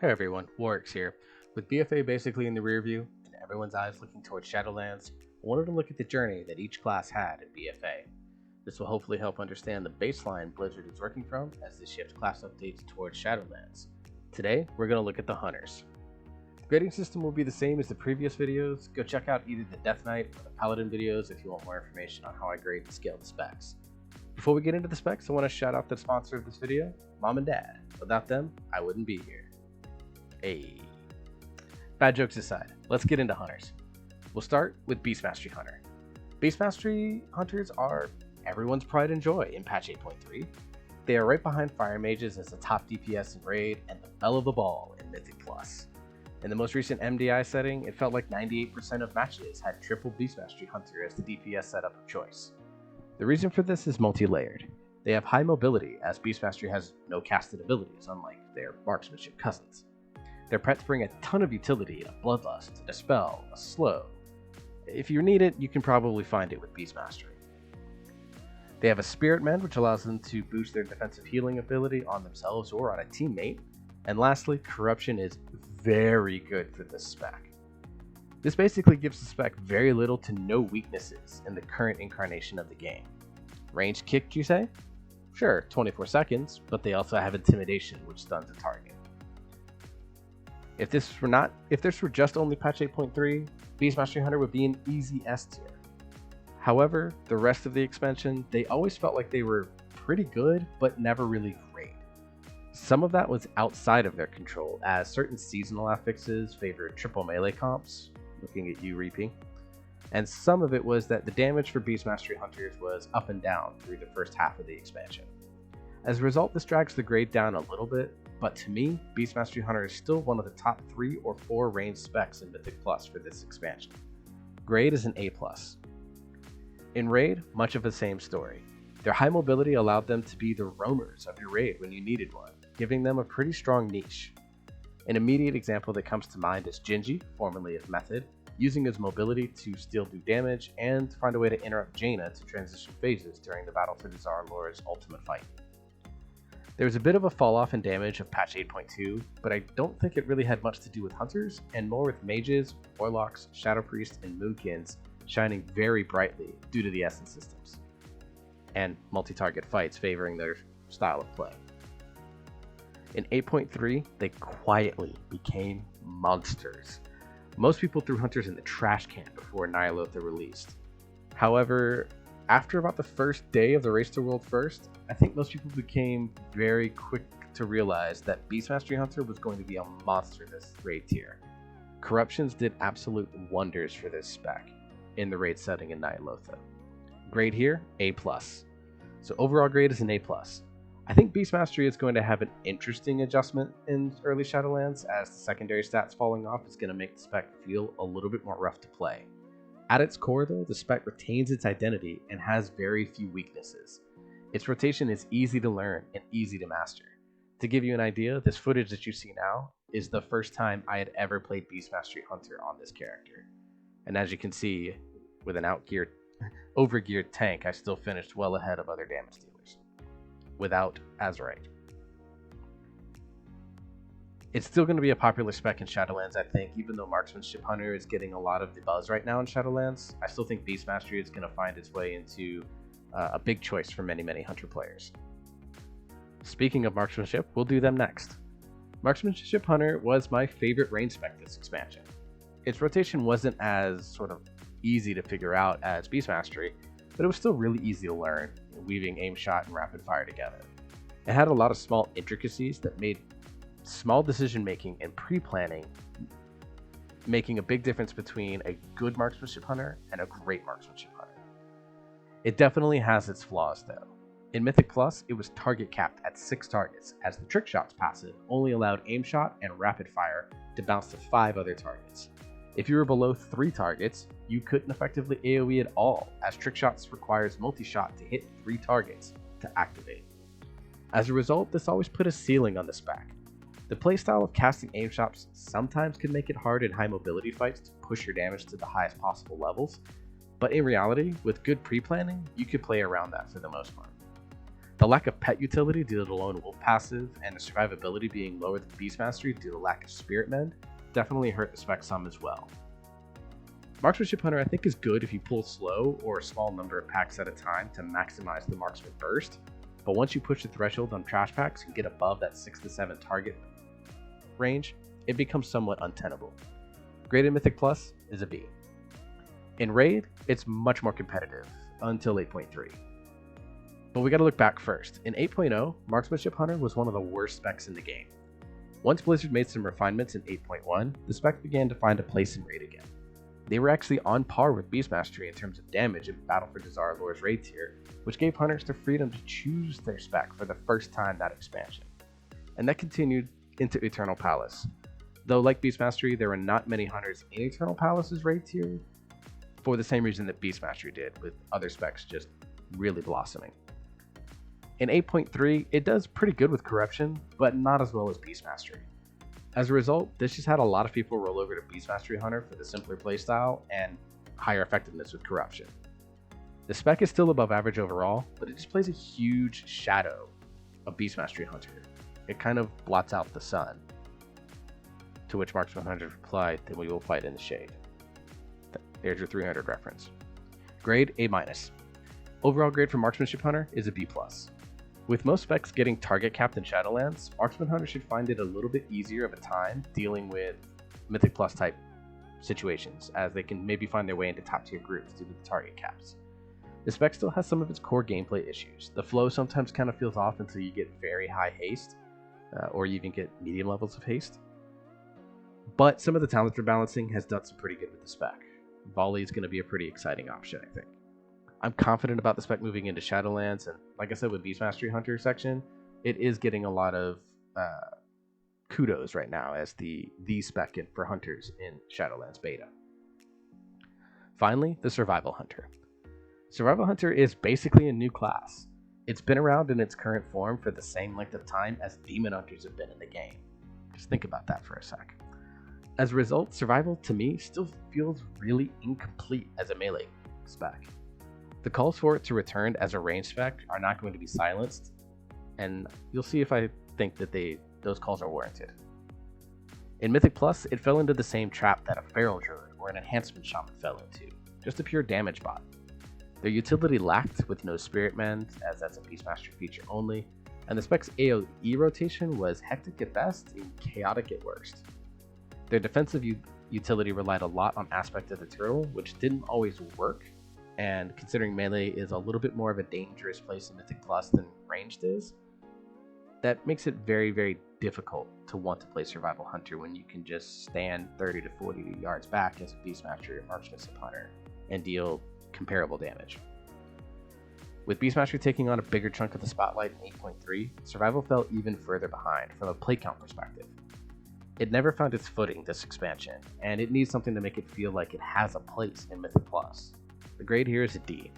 Hey everyone, Warwick's here. With BfA basically in the rear view and everyone's eyes looking towards Shadowlands, I wanted to look at the journey that each class had in BfA. This will hopefully help understand the baseline Blizzard is working from as they shift class updates towards Shadowlands. Today, we're going to look at the Hunters. The grading system will be the same as the previous videos. Go check out either the Death Knight or the Paladin videos if you want more information on how I grade and scale the specs. Before we get into the specs, I want to shout out the sponsor of this video, Mom and Dad. Without them, I wouldn't be here. Hey. Bad jokes aside, let's get into Hunters. We'll start with Beast Mastery Hunter. Beast Mastery Hunters are everyone's pride and joy in patch 8.3. They are right behind Fire Mages as the top DPS in Raid and the belle of the ball in Mythic Plus. In the most recent MDI setting, it felt like 98% of matches had triple Beast Mastery Hunter as the DPS setup of choice. The reason for this is multi-layered. They have high mobility as Beast Mastery has no casted abilities, unlike their Marksmanship cousins. Their pets bring a ton of utility in a Bloodlust, a Spell, a Slow. If you need it, you can probably find it with Beast Mastery. They have a Spirit Mend, which allows them to boost their defensive healing ability on themselves or on a teammate. And lastly, Corruption is very good for this spec. This basically gives the spec very little to no weaknesses in the current incarnation of the game. Ranged kick, you say? Sure, 24 seconds, but they also have Intimidation, which stuns a target. If this were just only patch 8.3, Beast Mastery Hunter would be an easy S tier. However, the rest of the expansion, they always felt like they were pretty good, but never really great. Some of that was outside of their control, as certain seasonal affixes favored triple melee comps, looking at you, Reaping, and some of it was that the damage for Beast Mastery Hunters was up and down through the first half of the expansion. As a result, this drags the grade down a little bit, but to me, Beast Mastery Hunter is still one of the top 3 or 4 ranged specs in Mythic Plus for this expansion. Grade is an A+. In Raid, much of the same story. Their high mobility allowed them to be the roamers of your raid when you needed one, giving them a pretty strong niche. An immediate example that comes to mind is Gingy, formerly of Method, using his mobility to still do damage and find a way to interrupt Jaina to transition phases during the Battle for the Tsar Lord's ultimate fight. There was a bit of a fall off in damage of patch 8.2, but I don't think it really had much to do with Hunters, and more with Mages, Warlocks, Shadow Priests, and Moonkins shining very brightly due to the Essence systems, and multi-target fights favoring their style of play. In 8.3, they quietly became monsters. Most people threw Hunters in the trash can before Ny'alotha released. However, after about the first day of the Race to World First, I think most people became very quick to realize that Beast Mastery Hunter was going to be a monster this raid tier. Corruptions did absolute wonders for this spec in the raid setting in Ny'alotha. Grade here, A+. So overall grade is an A+. I think Beast Mastery is going to have an interesting adjustment in early Shadowlands, as the secondary stats falling off is going to make the spec feel a little bit more rough to play. At its core though, the spec retains its identity and has very few weaknesses. Its rotation is easy to learn and easy to master. To give you an idea, this footage that you see now is the first time I had ever played Beast Mastery Hunter on this character. And as you can see, with an overgeared tank, I still finished well ahead of other damage dealers, without Azerite. It's still going to be a popular spec in Shadowlands, I think, even though Marksmanship Hunter is getting a lot of the buzz right now in Shadowlands. I still think Beast Mastery is going to find its way into a big choice for many, many Hunter players. Speaking of Marksmanship, we'll do them next. Marksmanship Hunter was my favorite range spec this expansion. Its rotation wasn't as sort of easy to figure out as Beast Mastery, but it was still really easy to learn, weaving aim shot and rapid fire together. It had a lot of small intricacies that made small decision making and pre-planning making a big difference between a good Marksmanship Hunter and a great Marksmanship Hunter. It definitely has its flaws though. In Mythic Plus, it was target capped at 6 targets, as the Trick Shots passive only allowed aim shot and rapid fire to bounce to 5 other targets. If you were below 3 targets, you couldn't effectively AoE at all, as Trick Shots requires multi-shot to hit 3 targets to activate. As a result, this always put a ceiling on the spec. The playstyle of casting aim shots sometimes can make it hard in high mobility fights to push your damage to the highest possible levels, but in reality, with good pre-planning, you could play around that for the most part. The lack of pet utility due to the lone wolf passive and the survivability being lower than beast mastery due to the lack of spirit mend definitely hurt the spec some as well. Marksmanship Hunter I think is good if you pull slow or a small number of packs at a time to maximize the marksman burst, but once you push the threshold on trash packs and get above that 6 to 7 target range, it becomes somewhat untenable. Graded Mythic Plus is a B. In Raid, it's much more competitive, until 8.3. But we gotta look back first. In 8.0, Marksmanship Hunter was one of the worst specs in the game. Once Blizzard made some refinements in 8.1, the spec began to find a place in Raid again. They were actually on par with Beast Mastery in terms of damage in Battle for Dazar'alor's Raid tier, which gave hunters the freedom to choose their spec for the first time that expansion. And that continued into Eternal Palace. Though like Beast Mastery, there were not many hunters in Eternal Palace's Raid tier, for the same reason that Beast Mastery did, with other specs just really blossoming. In 8.3, it does pretty good with Corruption, but not as well as Beast Mastery. As a result, this just had a lot of people roll over to Beast Mastery Hunter for the simpler playstyle and higher effectiveness with Corruption. The spec is still above average overall, but it just plays a huge shadow of Beast Mastery Hunter. It kind of blots out the sun. To which Marksman Hunter replied, "Then we will fight in the shade." There's your 300 reference. Grade A-. Overall grade for Marksmanship Hunter is a B+. With most specs getting target capped in Shadowlands, Marksman Hunter should find it a little bit easier of a time dealing with Mythic Plus type situations, as they can maybe find their way into top tier groups due to the target caps. The spec still has some of its core gameplay issues. The flow sometimes kind of feels off until you get very high haste, or you even get medium levels of haste. But some of the talent rebalancing has done some pretty good with the spec. Volley is going to be a pretty exciting option, I think. I'm confident about the spec moving into Shadowlands, and like I said with Beast Mastery Hunter section, it is getting a lot of kudos right now as the spec for hunters in Shadowlands beta. Finally, the Survival Hunter. Survival Hunter is basically a new class. It's been around in its current form for the same length of time as Demon Hunters have been in the game. Just think about that for a sec. As a result, Survival to me still feels really incomplete as a melee spec. The calls for it to return as a range spec are not going to be silenced, and you'll see if I think that those calls are warranted. In Mythic Plus, it fell into the same trap that a Feral Druid or an Enhancement Shaman fell into, just a pure damage bot. Their utility lacked with no Spirit Mend, as that's a Beastmaster feature only, and the spec's AoE rotation was hectic at best and chaotic at worst. Their defensive utility relied a lot on Aspect of the Turtle, which didn't always work, and considering melee is a little bit more of a dangerous place in Mythic Plus than ranged is, that makes it very, very difficult to want to play Survival Hunter when you can just stand 30 to 40 yards back as a Beastmaster or Marksmanship Hunter and deal comparable damage. With Beastmaster taking on a bigger chunk of the spotlight in 8.3, Survival fell even further behind from a play count perspective. It never found its footing this expansion, and it needs something to make it feel like it has a place in Mythic Plus. The grade here is a D.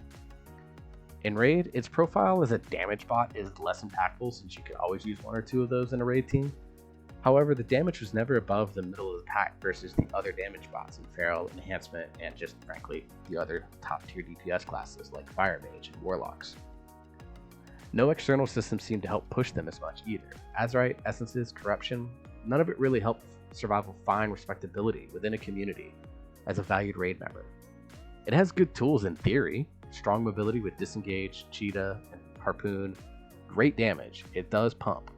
In Raid, its profile as a damage bot is less impactful since you could always use one or two of those in a Raid team. However, the damage was never above the middle of the pack versus the other damage bots in Feral, Enhancement, and just frankly, the other top tier DPS classes like Fire Mage and Warlocks. No external systems seem to help push them as much either. Azerite, Essences, Corruption, none of it really helped Survival find respectability within a community as a valued Raid member. It has good tools in theory, strong mobility with Disengage, Cheetah, and Harpoon, great damage, it does pump.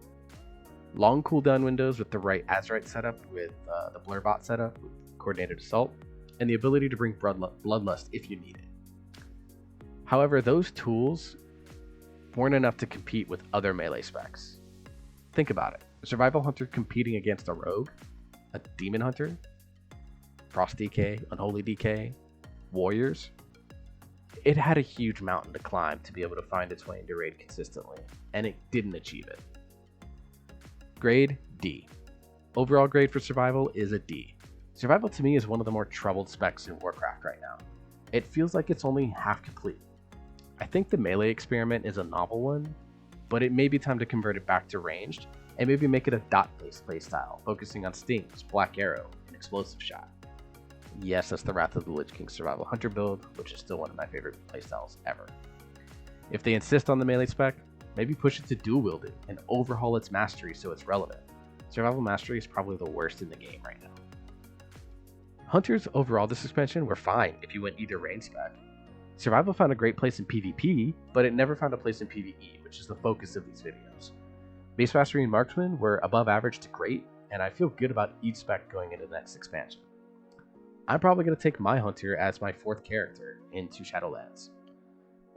Long cooldown windows with the right Azerite setup with the Blurbot setup with Coordinated Assault, and the ability to bring Bloodlust if you need it. However, those tools weren't enough to compete with other melee specs. Think about it. A Survival Hunter competing against a Rogue, a Demon Hunter, Frost DK, Unholy DK, Warriors. It had a huge mountain to climb to be able to find its way into Raid consistently, and it didn't achieve it. Grade D. Overall grade for Survival is a D. Survival to me is one of the more troubled specs in Warcraft right now. It feels like it's only half complete. I think the melee experiment is a novel one, but it may be time to convert it back to ranged, and maybe make it a dot-based playstyle, focusing on stings, Black Arrow, and Explosive Shot. Yes, that's the Wrath of the Lich King Survival Hunter build, which is still one of my favorite playstyles ever. If they insist on the melee spec, Maybe push it to dual wielding and overhaul its mastery so it's relevant. Survival mastery is probably the worst in the game right now. Hunters overall this expansion were fine if you went either range spec. Survival found a great place in PvP, but it never found a place in PvE, which is the focus of these videos. Base mastery and marksman were above average to great, and I feel good about each spec going into the next expansion. I'm probably going to take my hunter as my 4th character into Shadowlands.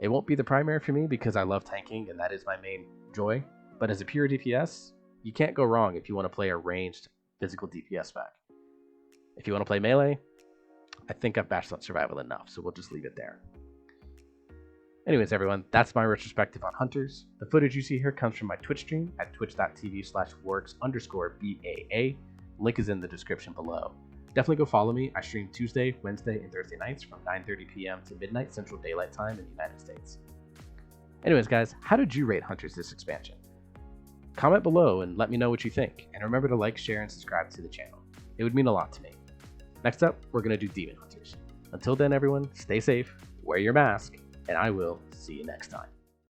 It won't be the primary for me because I love tanking and that is my main joy, but as a pure DPS, you can't go wrong if you want to play a ranged physical DPS spec. If you want to play melee, I think I've bashed on survival enough, so we'll just leave it there. Anyways, everyone, that's my retrospective on hunters. The footage you see here comes from my Twitch stream at twitch.tv/works_BAA. Link is in the description below. Definitely go follow me. I stream Tuesday, Wednesday, and Thursday nights from 9:30 p.m. to midnight Central Daylight Time in the United States. Anyways, guys, how did you rate hunters this expansion? Comment below and let me know what you think. And remember to like, share, and subscribe to the channel. It would mean a lot to me. Next up, we're going to do demon hunters. Until then, everyone, stay safe, wear your mask, and I will see you next time.